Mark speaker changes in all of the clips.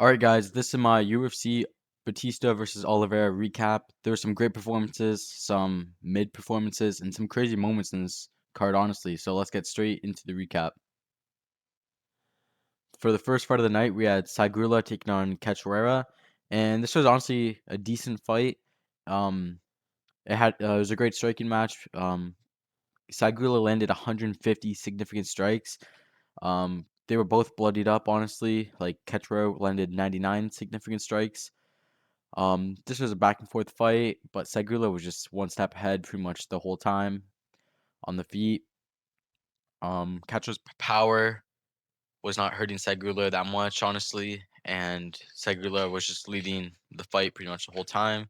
Speaker 1: All right, guys, this is my UFC Bautista versus Oliveira recap. There were some great performances, some mid performances, and some crazy moments in this card, honestly. So let's get straight into the recap. For the first fight of the night, we had Saigula taking on Cachoeira, and this was honestly a decent fight. Um, it was a great striking match. Saigula landed 150 significant strikes. They were both bloodied up, honestly. Like Cachoeira landed 99 significant strikes. This was a back and forth fight, but Segula was just one step ahead pretty much the whole time on the feet. Cacho's power was not hurting Segula that much, honestly, and Segula was just leading the fight pretty much the whole time.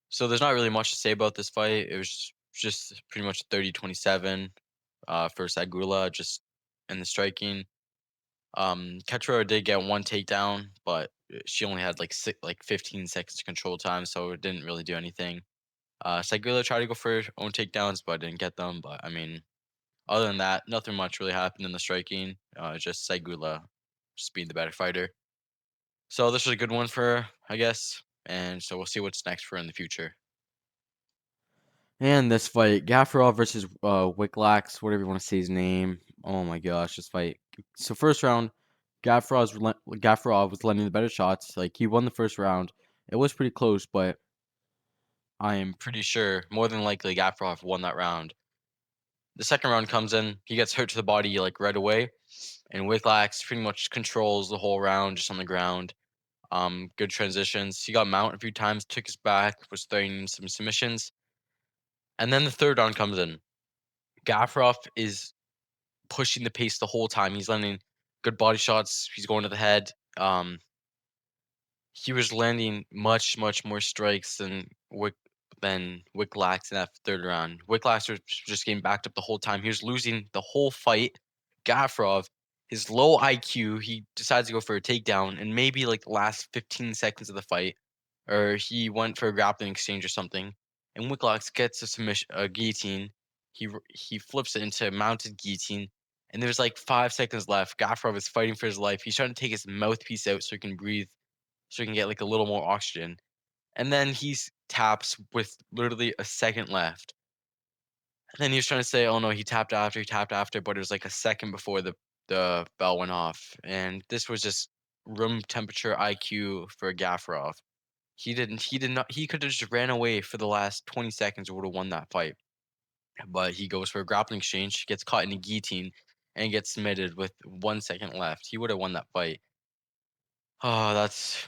Speaker 1: So there's not really much to say about this fight. It was just pretty much 30-27 for Segula, just in the striking. Cachoeira did get one takedown, but she only had like 15 seconds control time, so it didn't really do anything. Segula tried to go for her own takedowns, but didn't get them. But I mean, other than that, nothing much really happened in the striking. Just Segula just being the better fighter. So this was a good one for her, I guess. And so we'll see what's next for her in the future. And this fight, Gaffarov versus Wicklax, whatever you want to say his name. Oh my gosh, this fight. So first round, Gaffarov was landing the better shots. Like he won the first round. It was pretty close, but I am pretty sure more than likely Gaffarov won that round. The second round comes in, he gets hurt to the body like right away, and Wicklax pretty much controls the whole round just on the ground. Good transitions. He got mount a few times, took his back, was throwing some submissions, and then the third round comes in. Gaffarov is pushing the pace the whole time. He's landing good body shots. He's going to the head. Um, he was landing much more strikes than Wicklax in that third round. Wicklax was just getting backed up the whole time. He was losing the whole fight. Gaffarov, his low IQ, he decides to go for a takedown, and maybe like the last 15 seconds of the fight, or he went for a grappling exchange or something, and Wicklax gets a guillotine. He flips it into a mounted guillotine, and there's like 5 seconds left. Gaffarov is fighting for his life. He's trying to take his mouthpiece out so he can breathe, so he can get like a little more oxygen. And then taps with literally a second left. And then he was trying to say, "Oh no, he tapped after," but it was like a second before the bell went off. And this was just room temperature IQ for Gaffarov. He did not he could have just ran away for the last 20 seconds or would have won that fight. But he goes for a grappling exchange, gets caught in a guillotine, and gets submitted with 1 second left. He would have won that fight. Oh, that's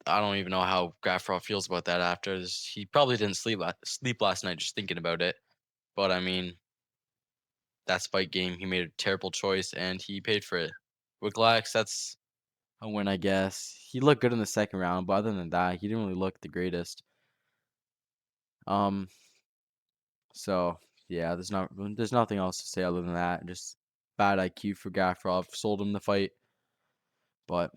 Speaker 1: I don't even know how Gaffarov feels about that after this. He probably didn't sleep last night just thinking about it. But I mean, that's fight game. He made a terrible choice and he paid for it. With Glax, that's a win, I guess. He looked good in the second round, but other than that, he didn't really look the greatest. Um, so yeah, there's nothing else to say other than that. Just bad IQ for Gaffarov. Sold him the fight, but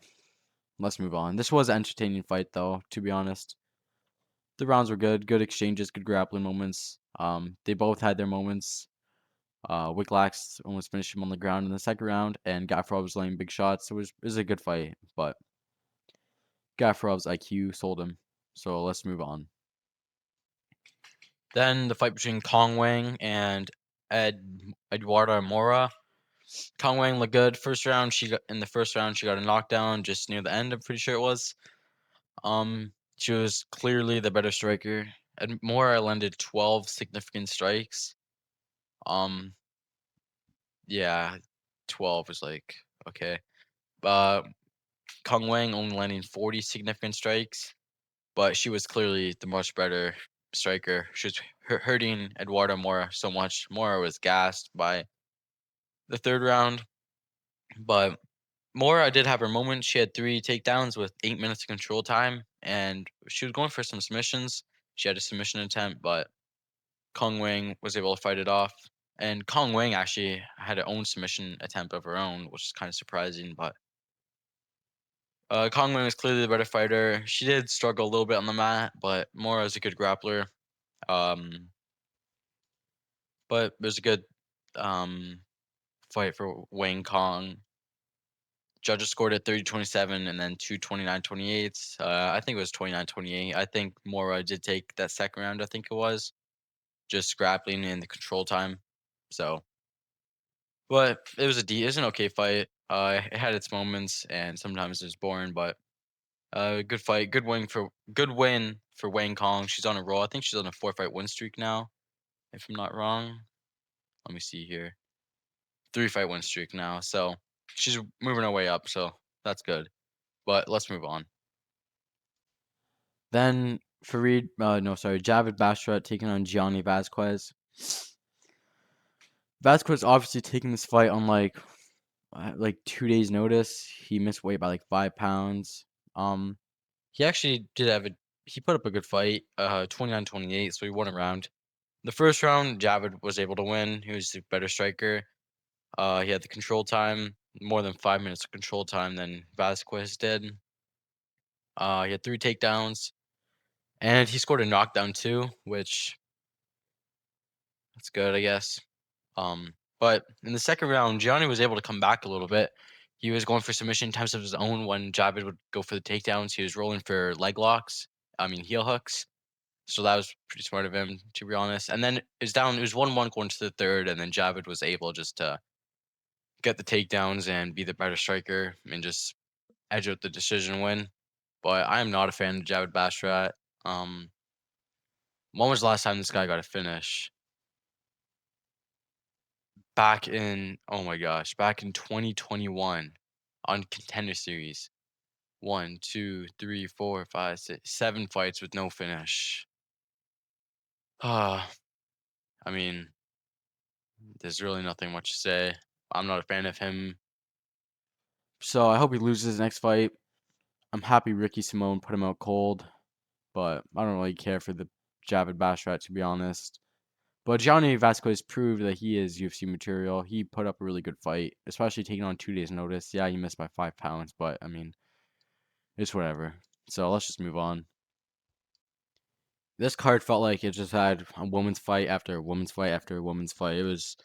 Speaker 1: let's move on. This was an entertaining fight, though. To be honest, the rounds were good exchanges, good grappling moments. They both had their moments. Wicklax almost finished him on the ground in the second round, and Gaffarov was laying big shots. So it was a good fight, but Gaffarov's IQ sold him. So let's move on. Then the fight between Kong Wang and Eduardo Mora. Kong Wang looked good first round. In the first round she got a knockdown just near the end. I'm pretty sure it was. She was clearly the better striker. And Mora landed 12 significant strikes. Um, yeah, 12 was like okay. Uh, Kong Wang only landing 40 significant strikes, but she was clearly the much better striker. She was hurting Eduardo Mora so much. Mora was gassed by the third round, but Mora did have her moment. She had 3 takedowns with 8 minutes of control time, and she was going for some submissions. She had a submission attempt, but Kong Wang was able to fight it off. And Kong Wang actually had her own submission attempt of her own, which is kind of surprising, but Kong Wang was clearly the better fighter. She did struggle a little bit on the mat, but Mora is a good grappler. Um, but it was a good um, fight for Wang Kong. Judges scored it 30-27 and then two 29-28. I think it was 29-28. I think Mora did take that second round, I think it was, just grappling in the control time. So, but it was an okay fight. It had its moments and sometimes it was boring, but good fight, good win for Wang Kong. She's on a roll. I think she's on a 4-fight win streak now, if I'm not wrong. Let me see here. 3-fight win streak now. So she's moving her way up, so that's good. But let's move on. Then Javid Bashrat taking on Gianni Vasquez. Vasquez obviously taking this fight on like 2 days notice. He missed weight by like 5 pounds. He actually did have a he put up a good fight, 29-28, so he won a round. The first round, Javid was able to win. He was the better striker. He had the control time, more than 5 minutes of control time than Vasquez did. He had 3 takedowns, and he scored a knockdown too, which that's good, I guess. But in the second round, Gianni was able to come back a little bit. He was going for submission times of his own when Javid would go for the takedowns. He was rolling for leg locks, I mean heel hooks. So that was pretty smart of him, to be honest. And then it was 1-1 going to the third, and then Javid was able just to get the takedowns and be the better striker and just edge out the decision win. But I am not a fan of Javid Bashrat. Um, when was the last time this guy got a finish? Oh my gosh, back in 2021 on Contender Series. One, two, three, four, five, six, 7 fights with no finish. I mean, there's really nothing much to say. I'm not a fan of him. So I hope he loses his next fight. I'm happy Ricky Simone put him out cold, but I don't really care for the Javid Bashrat, to be honest. But Gianni Vasquez proved that he is UFC material. He put up a really good fight, especially taking on 2 days' notice. Yeah, he missed by 5 pounds, but I mean, it's whatever. So let's just move on. This card felt like it just had a woman's fight after a woman's fight after a woman's fight. It was.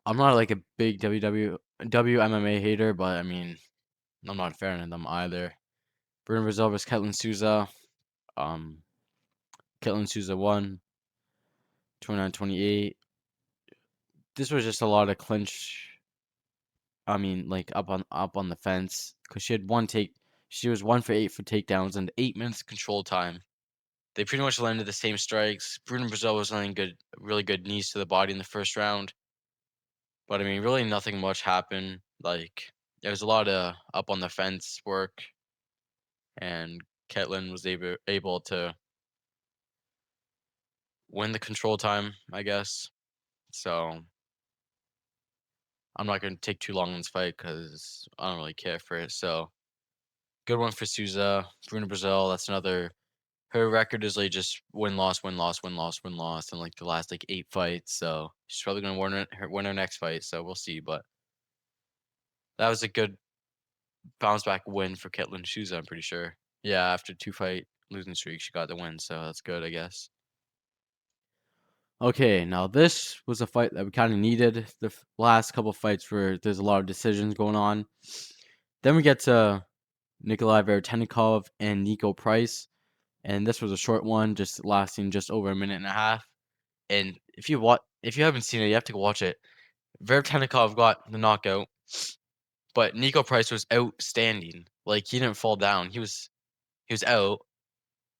Speaker 1: I'm not like a big WMMA hater, but I mean, I'm not a fan of them either. Bruno Brazil versus Ketlin Souza. Um, Ketlin Souza won 29-28. This was just a lot of clinch. I mean, like up on the fence because she had one take. She was 1 for 8 for takedowns and 8 minutes control time. They pretty much landed the same strikes. Bruno Brazil was landing really good knees to the body in the first round. But I mean, really nothing much happened. Like there was a lot of up on the fence work, and Ketlin was able to win the control time, I guess. So I'm not going to take too long in this fight because I don't really care for it. So good one for Souza. Bruno Brazil, that's another. Her record is like just win loss win loss win loss win loss in like the last like 8 fights. So she's probably gonna win her next fight. So we'll see. But that was a good bounce back win for Ketlin Souza. I'm pretty sure. Yeah, after 2 fight losing streak, she got the win. So that's good, I guess. Okay, now this was a fight that we kind of needed. The last couple fights where there's a lot of decisions going on. Then we get to Nikolai Veretennikov and Nico Price, and this was a short one, just lasting just over a minute and a half. And if you haven't seen it, you have to go watch it. Veretennikov got the knockout, but Nico Price was outstanding. Like he didn't fall down. He was out,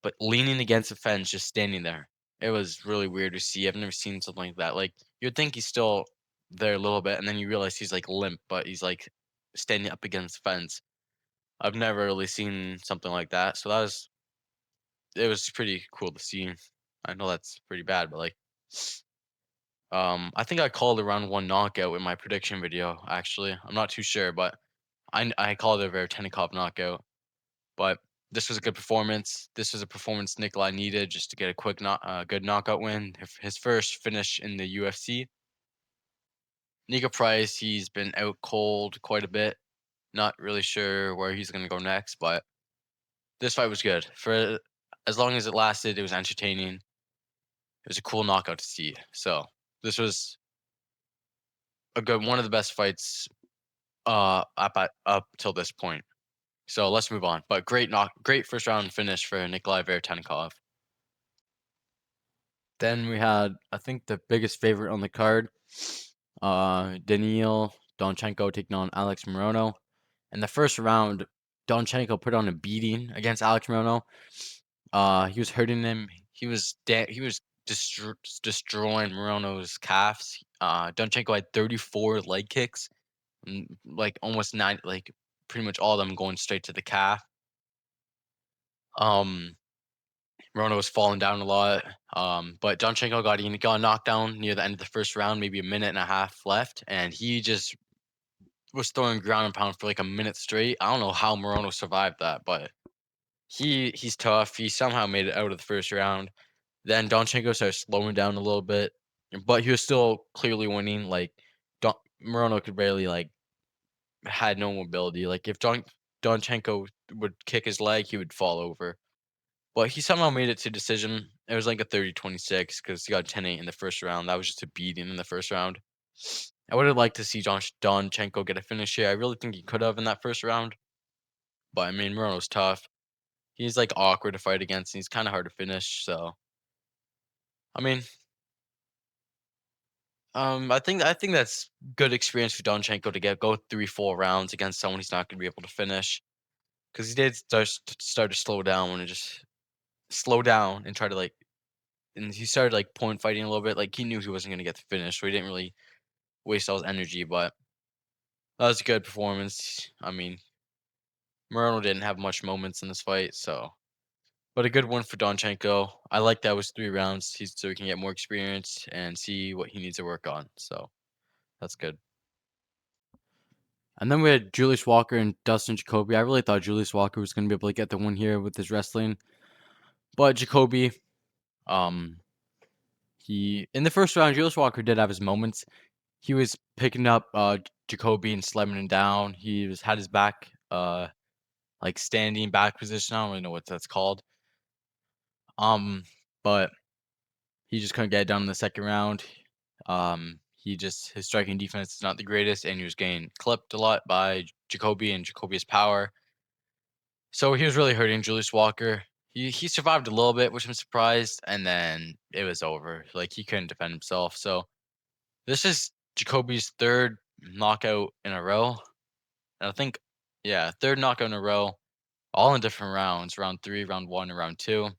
Speaker 1: but leaning against the fence, just standing there. It was really weird to see. I've never seen something like that. Like you'd think he's still there a little bit, and then you realize he's like limp, but he's like standing up against the fence. I've never really seen something like that. So it was pretty cool to see. I know that's pretty bad, but like I think I called a round one knockout in my prediction video, actually. I'm not too sure, but I called it a Veretennikov knockout. But this was a good performance. This was a performance Nikolai needed just to get a good knockout win. His first finish in the UFC. Nico Price, he's been out cold quite a bit. Not really sure where he's going to go next, but this fight was good. For as long as it lasted, it was entertaining. It was a cool knockout to see. So this was a good one of the best fights up till this point. So let's move on. But great first round finish for Nikolai Veretenkov. Then we had, I think, the biggest favorite on the card, Daniil Donchenko taking on Alex Morono. In the first round, Donchenko put on a beating against Alex Morono. He was hurting him. He was destroying Morono's calves. Donchenko had 34 leg kicks, like almost nine, like pretty much all of them going straight to the calf. Um, Morono was falling down a lot. But Donchenko got knocked down near the end of the first round, maybe a minute and a half left, and he just was throwing ground and pound for like a minute straight. I don't know how Morono survived that, but he's tough. He somehow made it out of the first round. Then Donchenko started slowing down a little bit, but he was still clearly winning. Like Don Morono could barely had no mobility. Like if Donchenko would kick his leg, he would fall over. But he somehow made it to decision. It was like a 30-26 because he got 10-8 in the first round. That was just a beating in the first round. I would have liked to see Donchenko get a finish here. I really think he could have in that first round. But I mean, Morono's tough. He's like awkward to fight against, and he's kind of hard to finish. So I mean, I think that's good experience for Donchenko to go 3 full rounds against someone he's not going to be able to finish. Because he did start to slow down when it just slow down and try to and he started like point fighting a little bit. Like he knew he wasn't going to get the finish, so he didn't really waste all his energy. But that was a good performance. I mean, Morono didn't have much moments in this fight, so but a good one for Donchenko. I like that it was 3 rounds, so he can get more experience and see what he needs to work on. So that's good. And then we had Julius Walker and Dustin Jacoby. I really thought Julius Walker was going to be able to get the win here with his wrestling, but Jacoby, um, he in the first round, Julius Walker did have his moments. He was picking up Jacoby and slamming him down. Had his back like standing back position. I don't really know what that's called. But he just couldn't get it done in the second round. His striking defense is not the greatest, and he was getting clipped a lot by Jacoby and Jacoby's power. So he was really hurting Julius Walker. He survived a little bit, which I'm surprised, and then it was over. Like he couldn't defend himself. So this is Jacoby's third knockout in a row. And I think, yeah, third knockout in a row, all in different rounds, round 3, round 1, and round 2.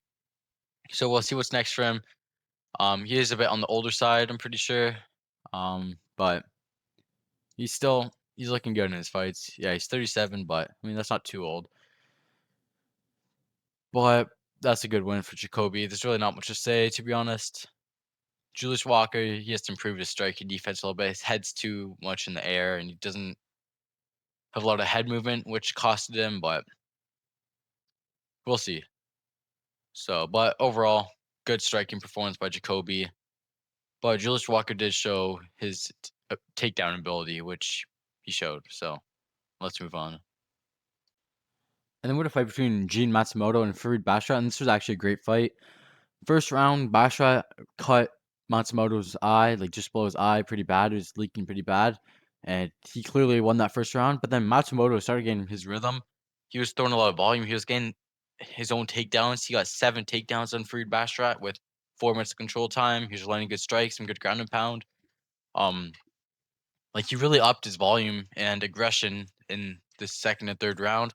Speaker 1: So we'll see what's next for him. He is a bit on the older side, I'm pretty sure. But he's looking good in his fights. Yeah, he's 37, but I mean that's not too old. But that's a good win for Jacoby. There's really not much to say, to be honest. Julius Walker, he has to improve his striking defense a little bit. His head's too much in the air, and he doesn't have a lot of head movement, which costed him. But we'll see. So, but overall, good striking performance by Jacoby. But Julius Walker did show his takedown ability, which he showed. So let's move on. And then we had a fight between Gene Matsumoto and Farid Basharat, and this was actually a great fight. First round, Basharat cut Matsumoto's eye, like just below his eye, pretty bad. It was leaking pretty bad, and he clearly won that first round. But then Matsumoto started getting his rhythm. He was throwing a lot of volume. He was getting his own takedowns. He got 7 takedowns on Farid Basharat with 4 minutes of control time. He was landing good strikes, some good ground and pound. Um, like he really upped his volume and aggression in the second and third round.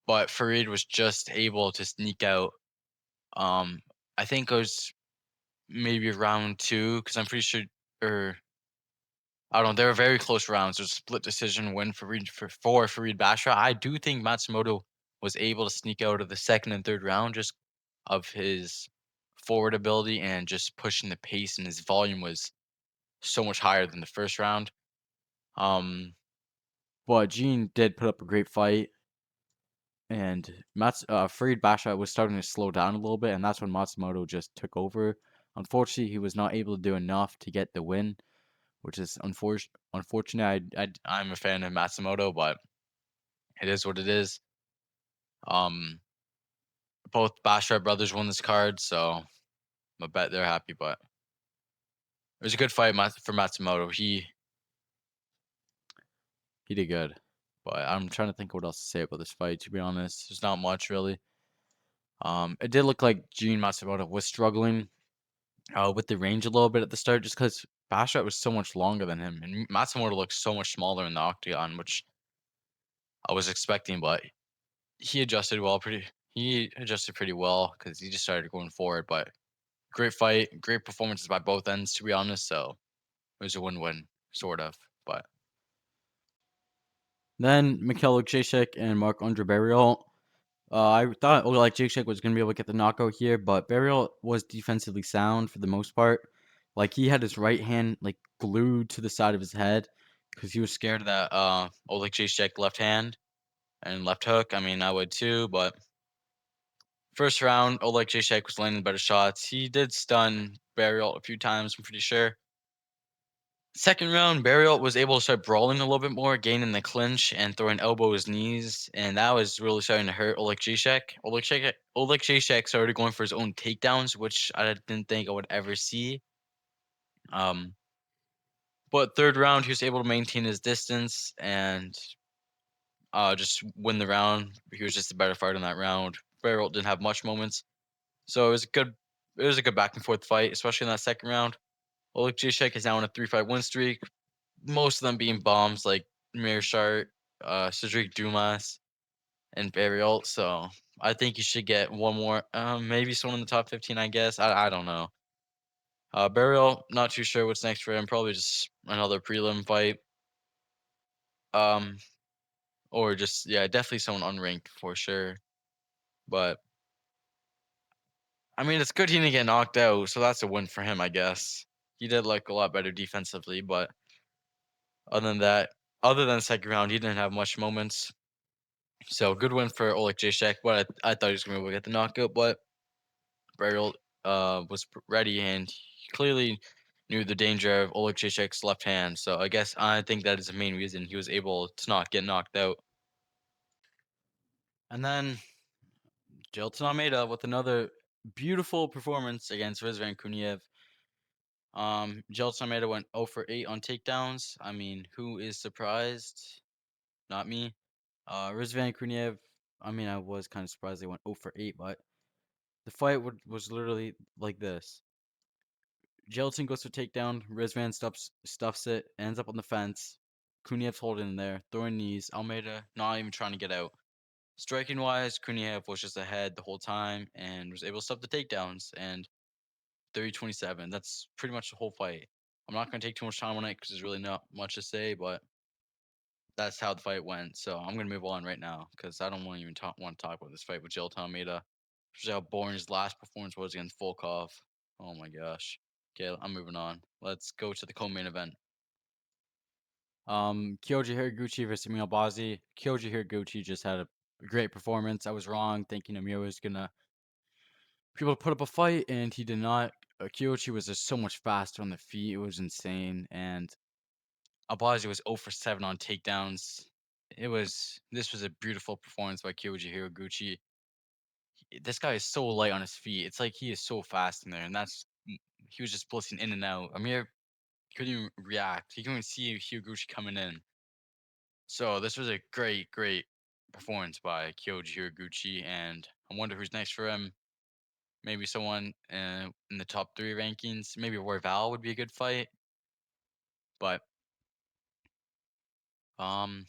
Speaker 1: But Farid was just able to sneak out. Um, I think it was maybe round 2 because I'm pretty sure, or I don't know. They were very close rounds. There's a split decision win for Farid Basharat. I do think Matsumoto was able to sneak out of the second and third round just of his forward ability and just pushing the pace, and his volume was so much higher than the first round. Um, but Gene did put up a great fight. And Farid Basharat was starting to slow down a little bit, and that's when Matsumoto just took over. Unfortunately, he was not able to do enough to get the win, which is unfortunate. I'm a fan of Matsumoto, but it is what it is. Um, both Basharat brothers won this card, so I bet they're happy. But it was a good fight for Matsumoto. He did good. But I'm trying to think what else to say about this fight, to be honest. There's not much really. It did look like Gene Matsumoto was struggling with the range a little bit at the start, just because Basharat was so much longer than him, and Matsumoto looks so much smaller in the octagon, which I was expecting, but he adjusted well. He adjusted pretty well because he just started going forward. But great fight, great performances by both ends, to be honest. So it was a win-win, sort of. But then Mikhail Jacek and Mark Andre Barriol. I thought like Jacek was gonna be able to get the knockout here, but Barriol was defensively sound for the most part. Like he had his right hand like glued to the side of his head because he was scared of that Oleg Jacek left hand and left hook. I mean, I would too, but first round, Oleg Jacek was landing better shots. He did stun Barriol a few times, I'm pretty sure. Second round, Barriol was able to start brawling a little bit more, gaining the clinch and throwing elbows, knees, and that was really starting to hurt Oleg Jacek. Oleg Jacek started going for his own takedowns, which I didn't think I would ever see. Um, but third round, he was able to maintain his distance and just win the round. He was just a better fighter in that round. Barriol didn't have much moments, so it was a good. It was a good back and forth fight, especially in that second round. Oleg Jacek is now on a 3-fight win streak, most of them being bombs like Mearshart, Cedric Dumas, and Barriol. So I think you should get one more, maybe someone in the top 15, I guess. I don't know. Barriol, not too sure what's next for him. Probably just another prelim fight. Um, or just, yeah, definitely someone unranked for sure. But I mean, it's good he didn't get knocked out, so that's a win for him, I guess. He did look a lot better defensively, but other than that, other than the second round, he didn't have much moments. So good win for Oleg Jacek. But I thought he was going to be able to get the knockout, but Burial was ready and he clearly knew the danger of Oleg Jacek's left hand. So I guess I think that is the main reason he was able to not get knocked out. And then Jilton Almeida with another beautiful performance against Rizvan Kuniev. Jilton Almeida went 0 for 8 on takedowns. I mean, who is surprised? Not me. Rizvan Kuniev, I mean, I was kind of surprised they went 0 for 8, but the fight was literally like this. Gelatin goes for takedown. Rizvan stuffs it, ends up on the fence. Kuniev's holding in there, throwing knees. Almeida not even trying to get out. Striking wise, Kuniev was just ahead the whole time and was able to stop the takedowns. And 30-27. That's pretty much the whole fight. I'm not going to take too much time on it because there's really not much to say, but that's how the fight went. So I'm going to move on right now because I don't want to even want to talk about this fight with Gelatin Almeida. Especially how boring his last performance was against Volkov. Oh my gosh. Okay, I'm moving on. Let's go to the co-main event. Kyoji Hiraguchi versus Emil Bazzi. Kyoji Hiraguchi just had a great performance. I was wrong thinking Emil was gonna be able to put up a fight, and he did not. Kyoji was just so much faster on the feet. It was insane. And Abazi was 0 for 7 on takedowns. This was a beautiful performance by Kyoji Hiraguchi. This guy is so light on his feet. It's like he is so fast in there, and he was just blitzing in and out. Amir couldn't even react. He couldn't even see Hiraguchi coming in. So this was a great performance by Kyoji Hiraguchi, and I wonder who's next for him. Maybe someone in the top 3 rankings. Maybe Royval would be a good fight, but um,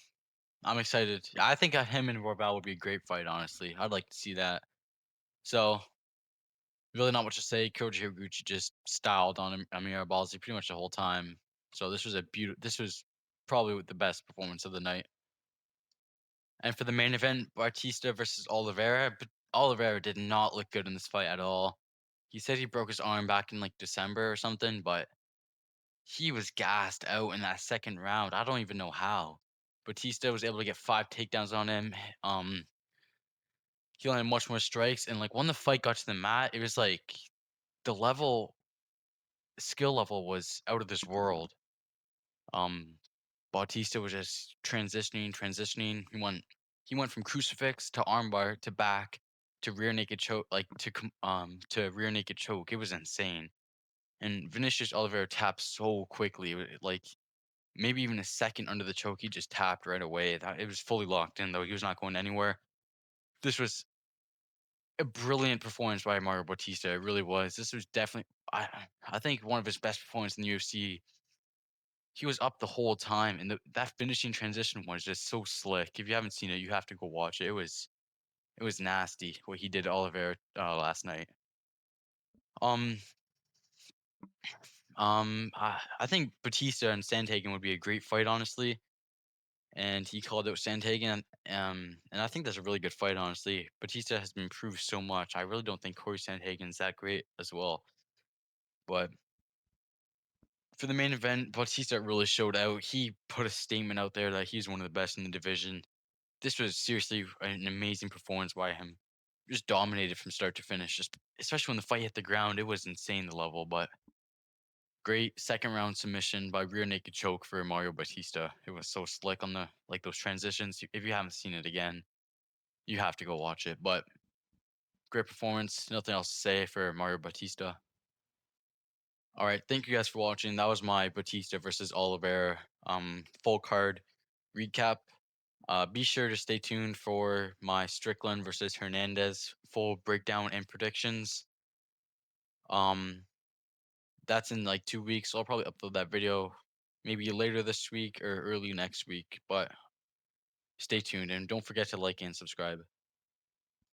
Speaker 1: I'm excited. I think him and Royval would be a great fight. Honestly, I'd like to see that. So really, not much to say. Kyoji Hiraguchi just styled on Amir Abalzi pretty much the whole time. So this was a beautiful. This was probably the best performance of the night. And for the main event, Bautista versus Oliveira, but Oliveira did not look good in this fight at all. He said he broke his arm back in like December or something, but he was gassed out in that second round. I don't even know how. Bautista was able to get 5 takedowns on him. He landed much more strikes, and like when the fight got to the mat, it was like the skill level was out of this world. Um, Bautista was just transitioning. He went from crucifix to armbar to back to rear naked choke, like to rear naked choke. It was insane. And Vinicius Oliveira tapped so quickly. Like
Speaker 2: maybe even a second under the choke. He just tapped right away. That it was fully locked in though. He was not going anywhere. This was a brilliant performance by Mario Bautista. It really was. This was definitely I think one of his best performances in the UFC. He was up the whole time, and that finishing transition was just so slick. If you haven't seen it, you have to go watch it. It was nasty what he did to Oliveira last night. Um, I think Batista and Sandhagen would be a great fight, honestly. And he called out Sandhagen, and I think that's a really good fight, honestly. Batista has been improved so much. I really don't think Corey Sandhagen's that great as well. But for the main event, Bautista really showed out. He put a statement out there that he's one of the best in the division. This was seriously an amazing performance by him. Just dominated from start to finish. Just especially when the fight hit the ground, it was insane the level. But great second round submission by rear naked choke for Mario Batista. It was so slick on the like those transitions. If you haven't seen it again, you have to go watch it. But great performance. Nothing else to say for Mario Batista. All right, thank you guys for watching. That was my Batista versus Oliveira full card recap. Be sure to stay tuned for my Strickland versus Hernandez full breakdown and predictions. Um, that's in like 2 weeks. So I'll probably upload that video maybe later this week or early next week. But stay tuned and don't forget to like and subscribe.